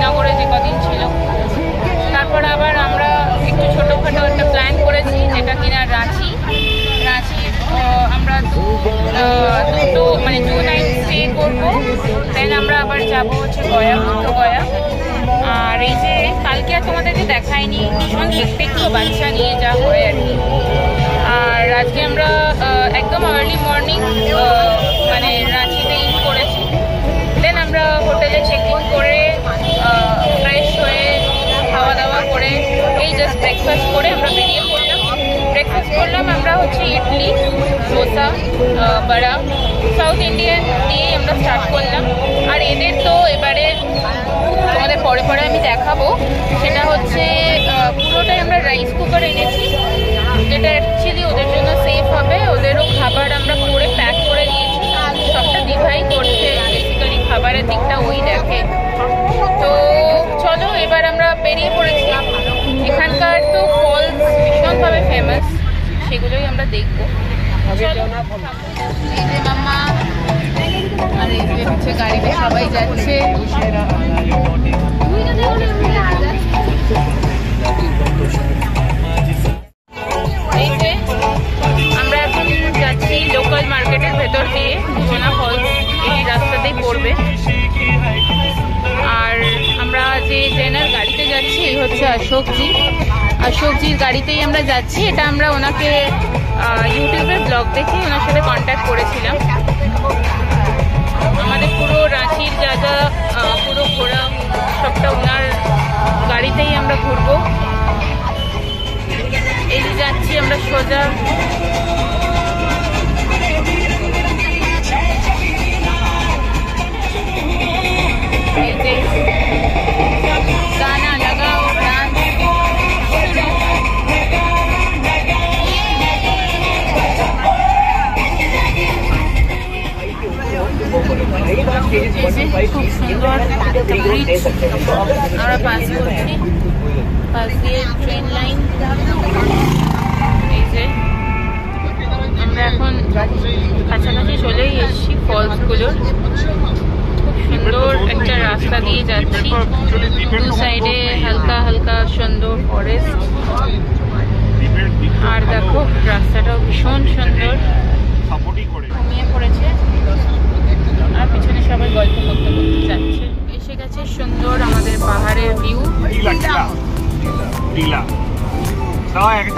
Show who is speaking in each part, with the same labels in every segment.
Speaker 1: শ্রীনগরে যে কদিন ছিল। তারপর আবার আমরা একটু ছোটোখাটো একটা প্ল্যান করেছি, যেটা কিনা রাঁচির আমরা দুটো মানে 2 নাইট স্টে করবো। দেন আমরা আবার যাবো হচ্ছে গয়া, গয়া। আর এই যে কালকে আর তোমাদেরকে দেখাইনি, ভীষণ হেক্টিক তো বাচ্চা নিয়ে যা হয় আর কি। আর আজকে আমরা একদম আর্লি মর্নিং মানে রাঁচিতে ইন করেছি। দেন আমরা হোটেলে চেক ইন করে ফ্রেশ হয়ে খাওয়া দাওয়া করে এই জাস্ট ব্রেকফাস্ট করে আমরা বেরিয়ে পড়লাম। ব্রেকফাস্ট করলাম আমরা হচ্ছে ইডলি, ডোসা, বড়া, সাউথ ইন্ডিয়ান দিয়েই আমরা স্টার্ট করলাম। আর এদের তো এবারে তোমাদের পরে পরে আমি দেখাবো, সেটা হচ্ছে পুরোটাই আমরা রাইস কুকার এনেছি, যেটা অ্যাকচুয়ালি ওদের জন্য সেফ হবে। ওদেরও খাবার আমরা করে প্যাক করে নিয়েছি, সবটা দিভাই করছে, বেসিক্যালি খাবারের দিকটা ওই দেখে। তো চলো এবার আমরা বেরিয়ে পড়েছি। এখানকার তো ফলস ভীষণভাবে ফেমাস, সেগুলোই আমরা দেখবো। চলো, এই যে মাম্মা আর এই যে হচ্ছে গাড়িতে সবাই যাচ্ছে। এই যে আমরা এখন যাচ্ছি লোকাল মার্কেটের ভেতর দিয়ে, জোনা ফলস এই রাস্তাতেই পড়বে। আর আমরা যে ট্রেনের গাড়িতে যাচ্ছি এই হচ্ছে অশোকজির গাড়িতেই আমরা যাচ্ছি। এটা আমরা ওনাকে ইউটিউবের ব্লগ দেখে ওনার সাথে কন্ট্যাক্ট করেছিলাম। আমাদের পুরো রাঁচির যা যা পুরো ঘোরা সবটা ওনার গাড়িতেই আমরা ঘুরবো। এই যে যাচ্ছি আমরা সোজা। এই যে গানা লাগাও, ডান্স। খুব সুন্দর একটা ব্রিজ আমরা পাস করছি, পাশ দিয়ে ট্রেন লাইন। এই যে আমরা এখন কাছাকাছি চলেই এসেছি ফলসগুলোর। খুব সুন্দর একটা রাস্তা দিয়ে যাচ্ছি, দু সাইডে হালকা হালকা সুন্দর ফরেস্ট। আর দেখো রাস্তাটাও ভীষণ সুন্দর, ঘুমিয়ে পড়েছে আর পিছনে সবাই গল্প করতে করতে যাচ্ছে। এসে গেছে সুন্দর আমাদের পাহাড়ের ভিউ,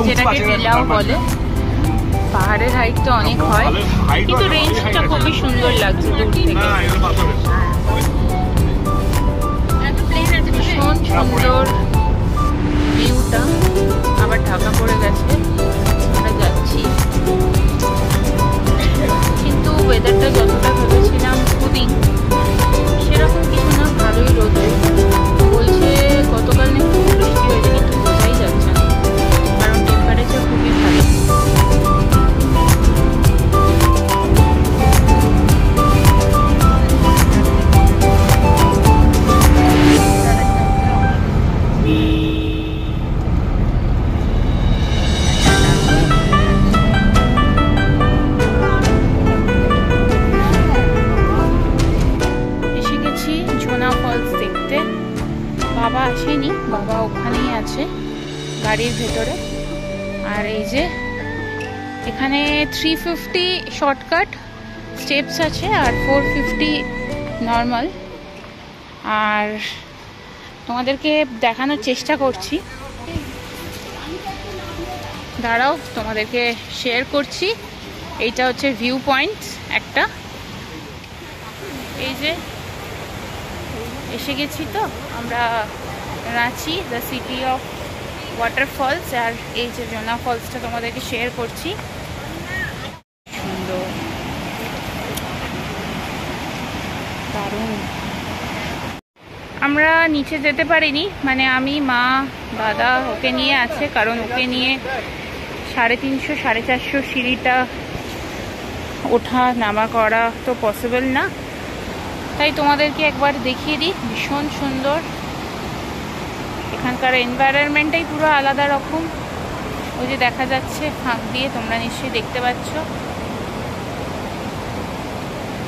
Speaker 1: যেটাকে টিলাও বলে। পাহাড়ের হাইটটা অনেক হয়, কিন্তু রেঞ্জটা খুবই সুন্দর লাগছে দূর থেকে। ভীষণ সুন্দর ভিউটা। আবার ঢাকা পড়ে গেছে, আমরা যাচ্ছি। কিন্তু ওয়েদারটা যতটা ভেবেছিলাম কুলিং, সেরকম কিছু না, ভালোই রোদ বলছে। গতকাল নাকি বৃষ্টি হয়েছে, কিন্তু বোঝাই যাচ্ছে না, কারণ টেম্পারেচার খুবই ভালো। বাবা আসেনি, বাবা ওখানেই আছে গাড়ির ভেতরে। আর এই যে এখানে 350 শর্টকাট স্টেপস আছে আর 450 নর্মাল। আর তোমাদেরকে দেখানোর চেষ্টা করছি, দাঁড়াও তোমাদেরকে শেয়ার করছি। এইটা হচ্ছে ভিউ পয়েন্ট একটা। এই যে এসে গেছি তো আমরা Ranchi, the city of waterfalls. আর এই যে জোনা ফলসটা তোমাদেরকে শেয়ার করছি, সুন্দর দারুণ। আমরা নিচে যেতে পারিনি, মানে আমি, মা, দাদা ওকে নিয়ে আছে, কারণ ওকে নিয়ে 350 450 সিঁড়িটা ওঠা নামা করা তো পসিবল না। তাই তোমাদেরকে একবার দেখিয়ে দিই, ভীষণ সুন্দর। এখানকার এনভায়রনমেন্টটাই পুরো আলাদা রকম। ওই যে দেখা যাচ্ছে ফাঁক দিয়ে, তোমরা নিশ্চয়ই দেখতে পাচ্ছ।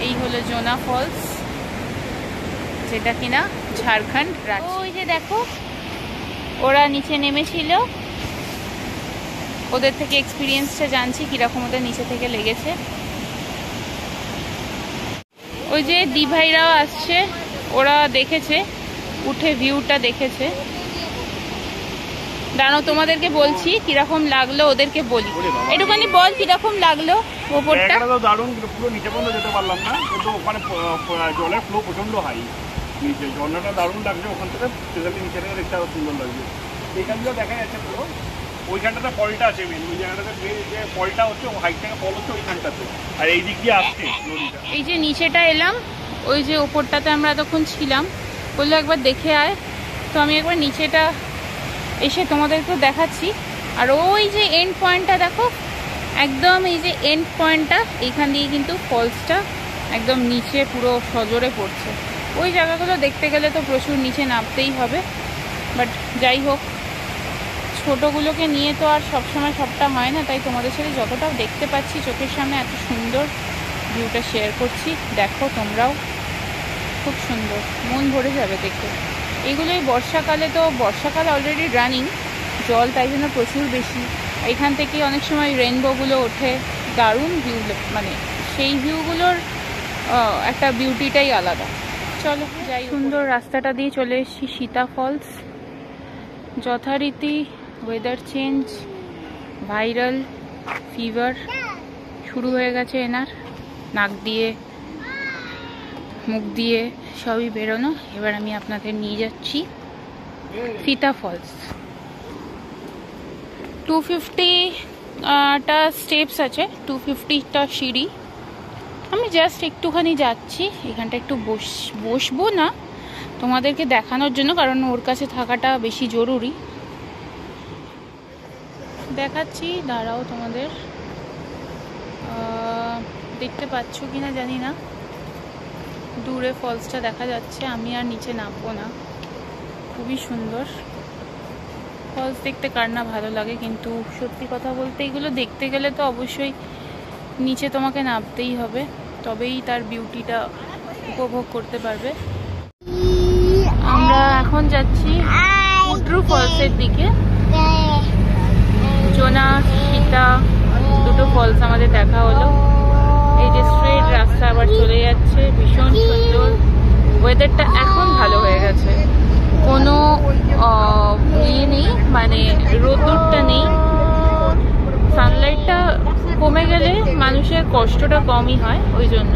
Speaker 1: এই হলো জোনা ফলস। যেটা কিনা ঝাড়খণ্ড রাঁচি। ওই যে দেখো ওরা নিচে নেমেছিল, ওদের থেকে এক্সপিরিয়েন্সটা জানছি কিরকম ওদের নিচে থেকে লেগেছে। ওই যে দি ভাইরাও আসছে, ওরা দেখেছে, উঠে ভিউটা দেখেছে। দাঁড়াও তোমাদেরকে বলছি কিরকম লাগলো, ওদেরকে বলি। একটুখানি বল কিরকম লাগলো ওপরটা।
Speaker 2: দারুণ, পুরো নিচে পর্যন্ত যেতে পারলাম না, কিন্তু ওখানে জলের ফ্লো প্রচন্ড হাই, নিচে ঝর্ণাটা দারুণ লাগছে। ওখান থেকে স্পেশালি নিচে থেকে দেখতে আরো সুন্দর লাগছে। এইখানগুলো দেখা যাচ্ছে পুরো, ওইখানটাতে ফলটা আছে মেন, ওই জায়গাটাতে যে ফলটা হচ্ছে হাইট থেকে ফল হচ্ছে ওইখানটাতে, আর এই দিক দিয়ে আসছে নদীটা।
Speaker 1: এই যে নিচেটা এলাম, ওই যে ওপরটাতে আমরা এতক্ষণ ছিলাম, বললো একবার দেখে আয়, তো আমি একবার নিচেটা এসে তোমাদেরকেও দেখাচ্ছি। আর ওই যে এন্ড পয়েন্টটা দেখো, একদম এই যে এন্ড পয়েন্টটা, এইখান দিয়ে কিন্তু ফলসটা একদম নিচে পুরো সজোরে পড়ছে। ওই জায়গাগুলো দেখতে গেলে তো প্রচুর নিচে নামতেই হবে, বাট যাই হোক, ছোটোগুলোকে নিয়ে তো আর সবসময় সবটা হয় না, তাই তোমাদের সাথে যতটা দেখতে পাচ্ছি চোখের সামনে এত সুন্দর ভিউটা শেয়ার করছি। দেখো তোমরাও, খুব সুন্দর, মন ভরে যাবে দেখে। এইগুলোই বর্ষাকালে, তো বর্ষাকাল অলরেডি রানিং, জল তাই জন্য প্রচুর বেশি। এখান থেকে অনেক সময় রেনবোগুলো ওঠে, দারুণ ভিউ, মানে সেই ভিউগুলোর একটা বিউটিটাই আলাদা। চলো যাই। সুন্দর রাস্তাটা দিয়ে চলে এসেছি সীতা ফলস। যথারীতি ওয়েদার চেঞ্জ, ভাইরাল ফিভার শুরু হয়ে গেছে এনার, নাক দিয়ে মুখ দিয়ে সবই বেরোনো। এবার আমি আপনাদের নিয়ে যাচ্ছি সীতা ফলস। 250টা স্টেপস আছে, 250টা সিঁড়ি। আমি জাস্ট একটুখানি যাচ্ছি, এখানটা একটু বসবো না, তোমাদেরকে দেখানোর জন্য, কারণ ওর কাছে থাকাটা বেশি জরুরি। দেখাচ্ছি, দাঁড়াও তোমাদের, দেখতে পাচ্ছ কিনা জানি না, দূরে ফলসটা দেখা যাচ্ছে। আমি আর নিচে নামবো না, খুবই সুন্দর ফলস দেখতে, কার না ভালো লাগে। কিন্তু সত্যি কথা বলতে এগুলো দেখতে গেলে তো অবশ্যই নিচে তোমাকে নামতেই হবে, তবেই তার বিউটিটা উপভোগ করতে পারবে। আমরা এখন যাচ্ছি হুড্রু ফলসের দিকে। জোনা, সীতা দুটো ফলস আমাদের দেখা হলো। এই যে স্ট্রেট রাস্তা আবার চলে যাচ্ছে, ভীষণ সুন্দর। ওয়েদারটা এখন ভালো হয়ে গেছে, কোনো ইয়ে নেই, মানে রোদ্দুরটা নেই। সানলাইটটা কমে গেলে মানুষের কষ্টটা কমই হয়, ওই জন্য।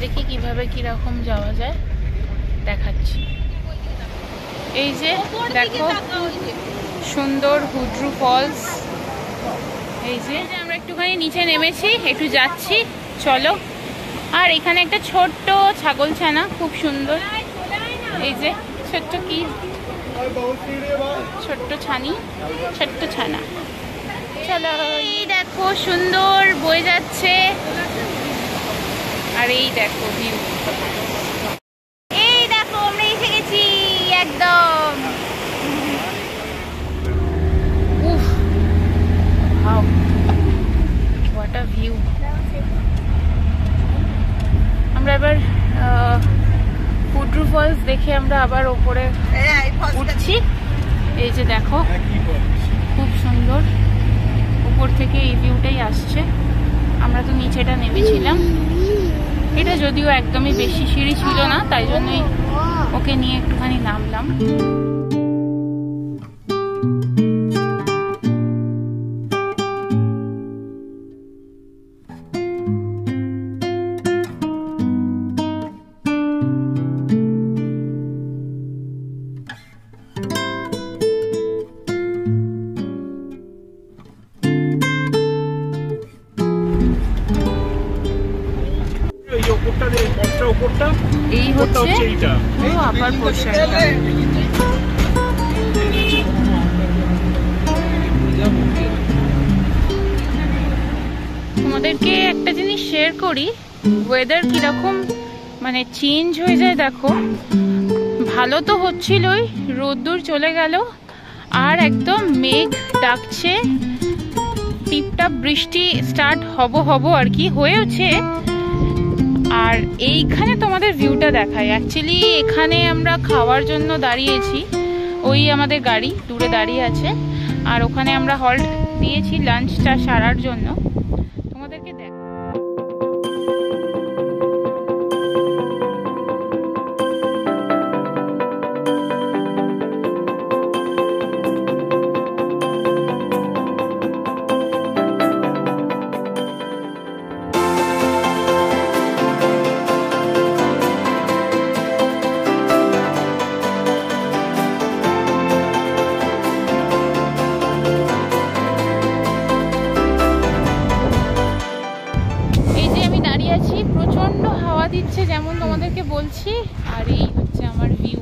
Speaker 1: দেখি কিভাবে কিরকম যাওয়া যায়, দেখাচ্ছি। এই যে দেখো সুন্দর হুড্রু ফলস। এই যে আমরা একটুখানি নিচে নেমেছি, একটু যাচ্ছি, চলো। আর এখানে একটা ছোট্ট ছাগলছানা, খুব সুন্দর। এই যে ছোট্ট কি ছোট্ট ছানি, ছোট্ট ছানা। চলো, এই দেখো সুন্দর বয়ে যাচ্ছে। আর এই দেখো ভিউ, এই দেখো আমরা এসে গেছি একদম। উফ, ওয়াও, হোয়াট আ ভিউ। আমরা এবার হুড্রু ফলস দেখে আমরা আবার ওপরে উঠছি। এই যে দেখো খুব সুন্দর, উপর থেকে এই ভিউটাই আসছে। আমরা তো নিচেটা নেমেছিলাম, এটা যদিও একদমই বেশি সিঁড়ি ছিল না, তাই জন্যই ওকে নিয়ে একটুখানি নামলাম। এই হচ্ছে পুরো আপার পোর্শনটা। তোমাদেরকে একটা জিনিস শেয়ার করি, ওয়েদার কিরকম মানে চেঞ্জ হয়ে যায় দেখো। ভালো তো হচ্ছিলই, রোদ্দুর চলে গেল, আর একদম মেঘ ডাকছে, টিপটাপ বৃষ্টি স্টার্ট হব আর কি হয়েছে। আর এইখানে তোমাদের ভিউটা দেখায়। অ্যাকচুয়ালি এখানে আমরা খাওয়ার জন্য দাঁড়িয়েছি, ওই আমাদের গাড়ি দূরে দাঁড়িয়ে আছে, আর ওখানে আমরা হল্ট দিয়েছি লাঞ্চটা সারার জন্য। তোমাদেরকে দেখ প্রচন্ড হাওয়া দিচ্ছে যেমন তোমাদেরকে বলছি, আর এই হচ্ছে আমার ভিউ।